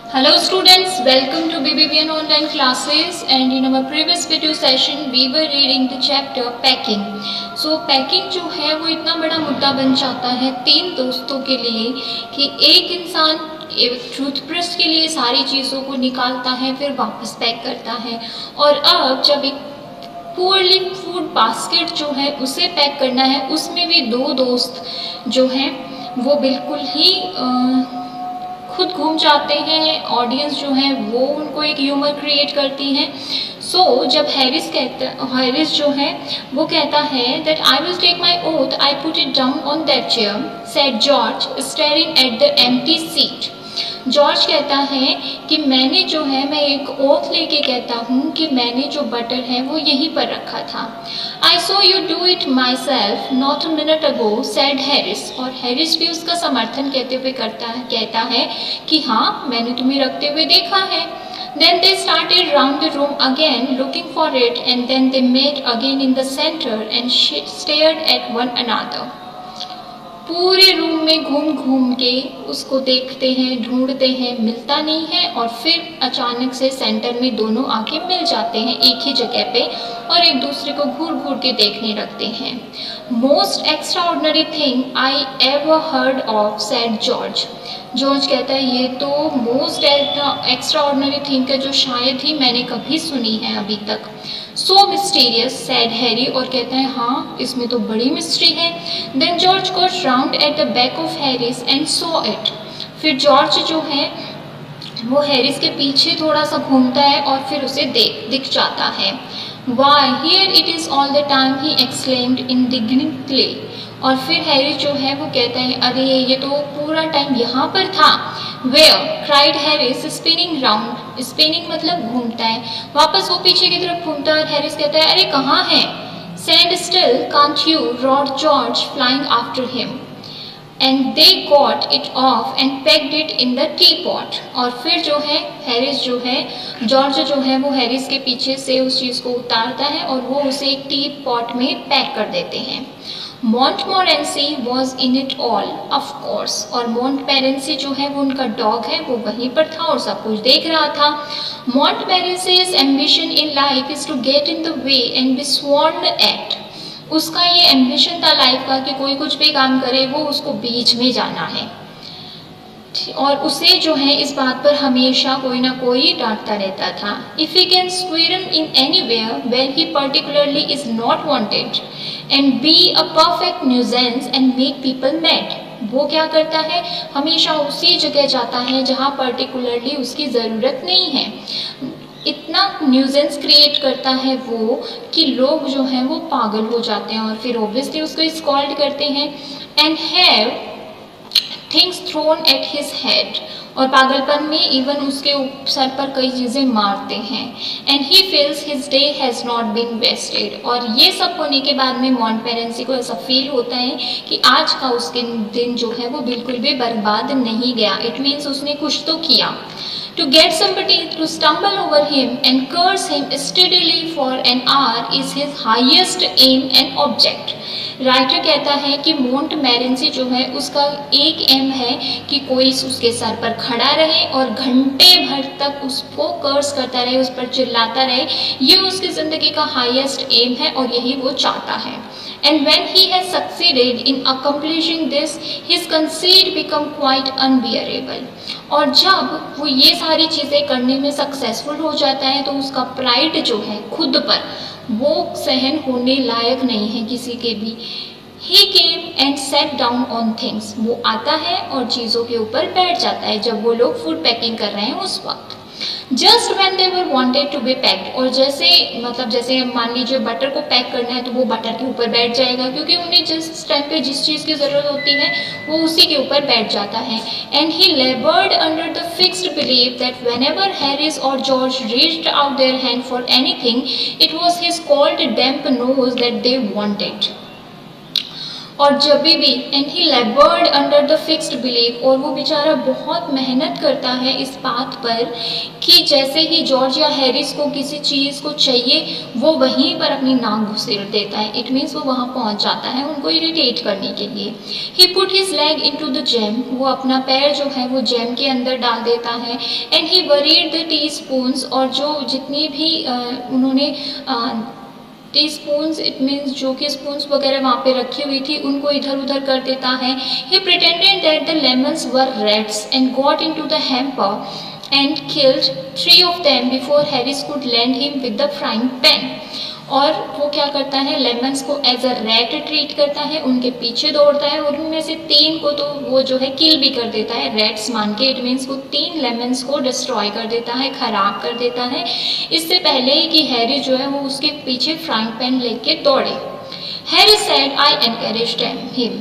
Hello students, welcome to BBBN online classes, and in our previous video session we were reading the chapter packing. So packing जो है वो इतना बड़ा मुद्दा बन जाता है तीन दोस्तों के लिए कि एक इंसान एक टूथब्रश के लिए सारी चीज़ों को निकालता है फिर वापस पैक करता है, और अब जब एक पुअरली फूड बास्केट जो है उसे पैक करना है उसमें भी दो दोस्त जो हैं वो बिल्कुल ही खुद घूम जाते हैं। ऑडियंस जो है वो उनको एक ह्यूमर क्रिएट करती है। जब हैरिस जो है वो कहता है that I will take my oath I put it down on that chair said George staring at the empty seat. George कहता है कि मैं एक ओथ लेके कहता हूँ कि मैंने जो बटर है वो यहीं पर रखा था। I saw you do it myself not a minute ago said Harris, और हैरिस भी उसका समर्थन कहता है कि हाँ मैंने तुम्हें रखते हुए देखा है। Then they started round the room again looking for it, and then they met again in the center and stared at one another. पूरे रूम में घूम घूम के उसको देखते हैं, ढूंढते हैं, मिलता नहीं है, और फिर अचानक से सेंटर में दोनों आके मिल जाते हैं एक ही जगह पे और एक दूसरे को घूर घूर के देखने लगते हैं। Most extraordinary thing I ever heard of said George. George कहता है ये तो मोस्ट एक्स्ट्राऑर्डिनरी थिंग है जो शायद ही मैंने कभी सुनी है अभी तक। सो मिस्टीरियस सेड हैरी, और कहता है हाँ इसमें तो बड़ी मिस्ट्री है। Then George goes round at the back of Harris and saw it. फिर जॉर्ज जो है वो हैरिस के पीछे थोड़ा सा घूमता है और फिर उसे दिख जाता है। Why here it is all the time he exclaimed indignantly. और फिर हैरिस जो है वो कहता है अरे ये तो पूरा टाइम यहाँ पर था। Where cried Harris spinning round, spinning मतलब घूमता है, वापस वो पीछे की तरफ घूमता है और हैरिस कहता है अरे कहाँ है। Stand still can't you rod George flying after him and they got it of and packed it in the T pot. और फिर जो है हैरिस जो है जॉर्ज जो है वो हैरिस के पीछे से उस चीज़ को उतारता है और वो उसे एक टी पॉट में पैक कर देते हैं। Montmorency was in it all, of course, और Montmorency जो है वो उनका डॉग है वो वहीं पर था और सब कुछ देख रहा था। Montmorency's ambition in life is to get in the way and be sworn at. उसका ये एम्बिशन था लाइफ का कि कोई कुछ भी काम करे वो उसको बीच में जाना है, और उसे जो है इस बात पर हमेशा कोई ना कोई डांटता रहता था। If he can squirm in anywhere where he particularly is not wanted and be a perfect nuisance and make people mad. वो क्या करता है हमेशा उसी जगह जाता है जहाँ पर्टिकुलरली उसकी ज़रूरत नहीं है। इतना न्यूजेंस क्रिएट करता है वो कि लोग जो हैं वो पागल हो जाते हैं और फिर ऑब्वियसली उसको स्कॉल्ड करते हैं and have things thrown at his head, और पागलपन में इवन उसके सर पर कई चीज़ें मारते हैं। And he feels his day has not been wasted, और ये सब होने के बाद में मॉन्टमोरेंसी को ऐसा फील होता है कि आज का उसके दिन जो है वो बिल्कुल भी बर्बाद नहीं गया। इट मीन्स उसने कुछ तो किया। To get somebody to stumble over him and curse him steadily for an hour is his highest aim and object. Writer कहता है कि मोंटमोरेंसी जो है उसका एक एम है कि कोई उसके सर पर खड़ा रहे और घंटे भर तक उसको कर्स करता रहे, उस पर चिल्लाता रहे। ये उसकी ज़िंदगी का हाईएस्ट एम है और यही वो चाहता है। And when he has succeeded in accomplishing this, his conceit become quite unbearable. और जब वो ये सारी चीज़ें करने में सक्सेसफुल हो जाता है तो उसका प्राइड जो है खुद पर वो सहन होने लायक नहीं है किसी के भी। He came and sat down on things. वो आता है और चीज़ों के ऊपर बैठ जाता है जब वो लोग फूड पैकिंग कर रहे हैं उस वक्त। Just when they were wanted to be packed, और जैसे मान लीजिए बटर को पैक करना है तो वो बटर के ऊपर बैठ जाएगा क्योंकि उन्हें जिस टाइम पे जिस चीज़ की ज़रूरत होती है वो उसी के ऊपर बैठ जाता है। And he laboured under the fixed belief that whenever Harris और George reached out their hand for anything it was his cold damp nose that they wanted. और जब भी and he laboured under the fixed belief, और वो बेचारा बहुत मेहनत करता है इस बात पर कि जैसे ही जॉर्ज या हैरिस को किसी चीज़ को चाहिए वो वहीं पर अपनी नाक घुसेड़ देता है। इट मीन्स वो वहाँ पहुँच जाता है उनको इरिटेट करने के लिए। He put his leg into the jam, वो अपना पैर जो है वो जैम के अंदर डाल देता है। And he worried the T spoons, और जो जितनी भी उन्होंने टी स्पून्स, इट मीन्स जो कि स्पून्स वगैरह वहाँ पे रखी हुई थी उनको इधर उधर कर देता है। He pretended that the lemons were rats and got into the hamper and killed 3 of them before Harris could land him with the frying pan। और वो क्या करता है, लेमन्स को एज अ रैट ट्रीट करता है, उनके पीछे दौड़ता है और उनमें से 3 को तो वो जो है किल भी कर देता है रैट्स मान के। इट मीन्स वो 3 लेमन्स को डिस्ट्रॉय कर देता है, खराब कर देता है, इससे पहले ही कि हैरी जो है वो उसके पीछे फ्राइंग पैन लेके दौड़े। Harry said I encouraged him,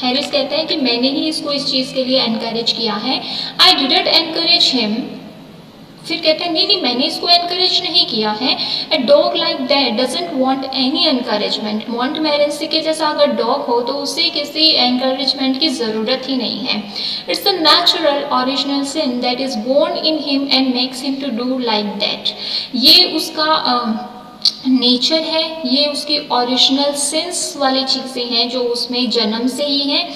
Harris कहता है कि मैंने ही इसको इस चीज़ के लिए एनकरेज किया है। आई डिडंट एनकरेज हिम, फिर कहते हैं नहीं मैंने इसको एनकरेज नहीं किया है। A dog like that doesn't want any encouragement, मॉन्टमोरेंसी के जैसा अगर डॉग हो तो उसे किसी एनकरेजमेंट की ज़रूरत ही नहीं है। It's the natural original sin that is born in him and makes him to do like that, ये उसका नेचर है, ये उसकी ओरिजिनल सेंस वाली चीज़ें हैं जो उसमें जन्म से ही हैं,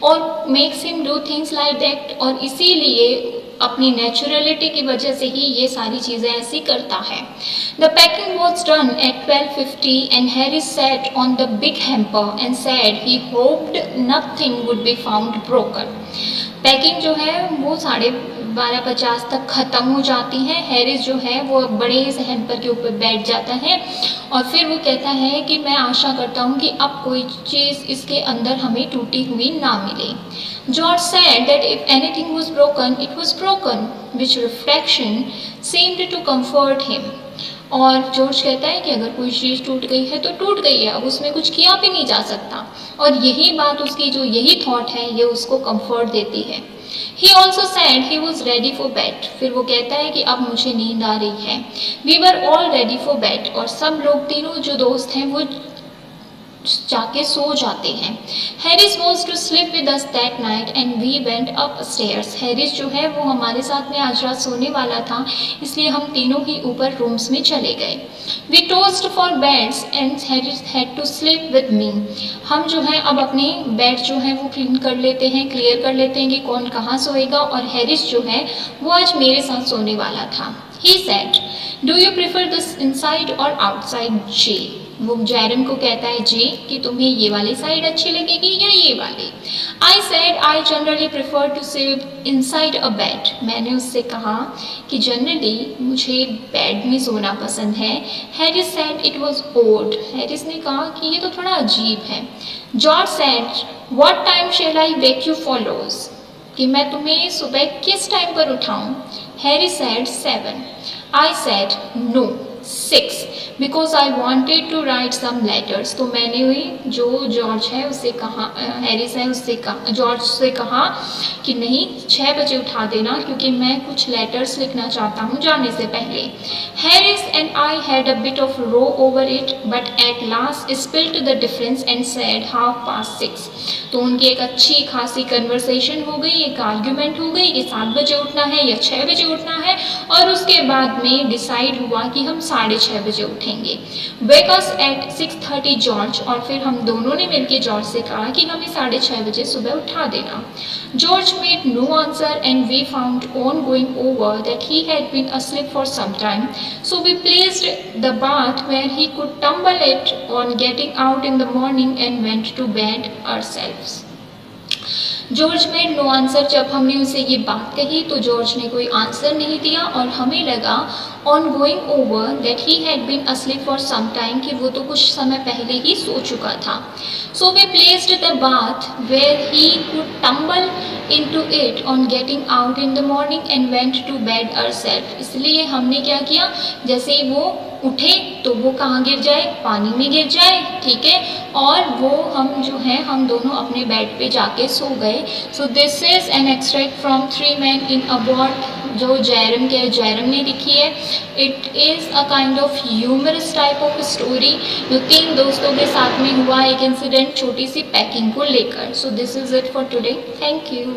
और makes him do things like that, और इसीलिए अपनी नेचुरलिटी की वजह से ही ये सारी चीज़ें ऐसी करता है। The packing was done at 12:50 and Harry sat on the big hamper and sad he hoped nothing would be found broken. Packing जो है वो 12:50 तक ख़त्म हो जाती है। हैरिस जो है वो बड़े से हैम्पर के ऊपर बैठ जाता है और फिर वो कहता है कि मैं आशा करता हूँ कि अब कोई चीज़ इसके अंदर हमें टूटी हुई ना मिले। George said that if anything was broken, it was broken, which reflection seemed to comfort him। और जॉर्ज कहता है कि अगर कोई चीज़ टूट गई है तो टूट गई है, अब उसमें कुछ किया भी नहीं जा सकता, और यही बात उसकी जो यही थॉट है ये उसको कंफर्ट देती है। He also said he was ready for bed, फिर वो कहता है कि अब मुझे नींद आ रही है। We were all ready for bed, और सब लोग तीनों जो दोस्त हैं वो जाके सो जाते हैं। Harris was to sleep with us that night and we went up stairs, Harris जो है वो हमारे साथ में आज रात सोने वाला था, इसलिए हम तीनों ही ऊपर रूम्स में चले गए। We tossed for beds and Harris had to sleep with me, हम जो है अब अपने बेड जो है वो क्लीन कर लेते हैं, क्लियर कर लेते हैं कि कौन कहाँ सोएगा, और हैरिस जो है वो आज मेरे साथ सोने वाला था। He said do you prefer this inside और आउटसाइड जे, वो जैरम को कहता है जे कि तुम्हें ये वाली साइड अच्छी लगेगी या ये वाली। I said I generally prefer to sleep inside a bed, मैंने उससे कहा कि जनरली मुझे बेड में सोना पसंद है। Harris said it was odd, Harris ने कहा कि ये तो थोड़ा अजीब है। George said what time shall I wake you follows, कि मैं तुम्हें सुबह किस टाइम पर उठाऊं। Harris said 7, I said no 6 because I wanted to write some letters, तो मैंने हुई जो जॉर्ज है उससे कहा, हैरिस है उससे कहा, जॉर्ज से कहा कि नहीं 6 बजे उठा देना क्योंकि मैं कुछ लेटर्स लिखना चाहता हूँ जाने से पहले। Harris and I had a bit of row over it but at last split the difference and said 6:30, तो उनकी एक अच्छी खासी कन्वर्सेशन हो गई, एक आर्ग्यूमेंट हो गई कि 7 बजे उठना है या 6 बजे उठना है, और उसके बाद में डिसाइड हुआ कि हम 6:30 बजे उठेंगे। वेक अस एट 6:30 जॉर्ज, और फिर हम दोनों ने मिलकर जॉर्ज से कहा कि हमें 6:30 बजे सुबह उठा देना। George made no answer and we found on going over that he had been asleep for some time, so we placed the bath where he could tumble it on getting out in the morning and went to bed ourselves। George made no answer, जब हमने उसे ये बात कही तो George ने कोई answer नहीं दिया, और हमें लगा on going over that he had been asleep for some time, कि वो तो कुछ समय पहले ही सो चुका था। So we placed the bath where he could tumble into it on getting out in the morning and went to bed ourselves, इसलिए हमने क्या किया, जैसे ही वो उठे तो वो कहाँ गिर जाए, पानी में गिर जाए, ठीक है, और वो हम जो है हम दोनों अपने बेड पे जाके सो गए। So this is an extract from 3 men in a boat जो जयराम के जयराम ने लिखी है। It is a kind of humorous type of story जो 3 दोस्तों के साथ में हुआ एक इंसिडेंट छोटी सी पैकिंग को लेकर। So this is it for today. Thank you.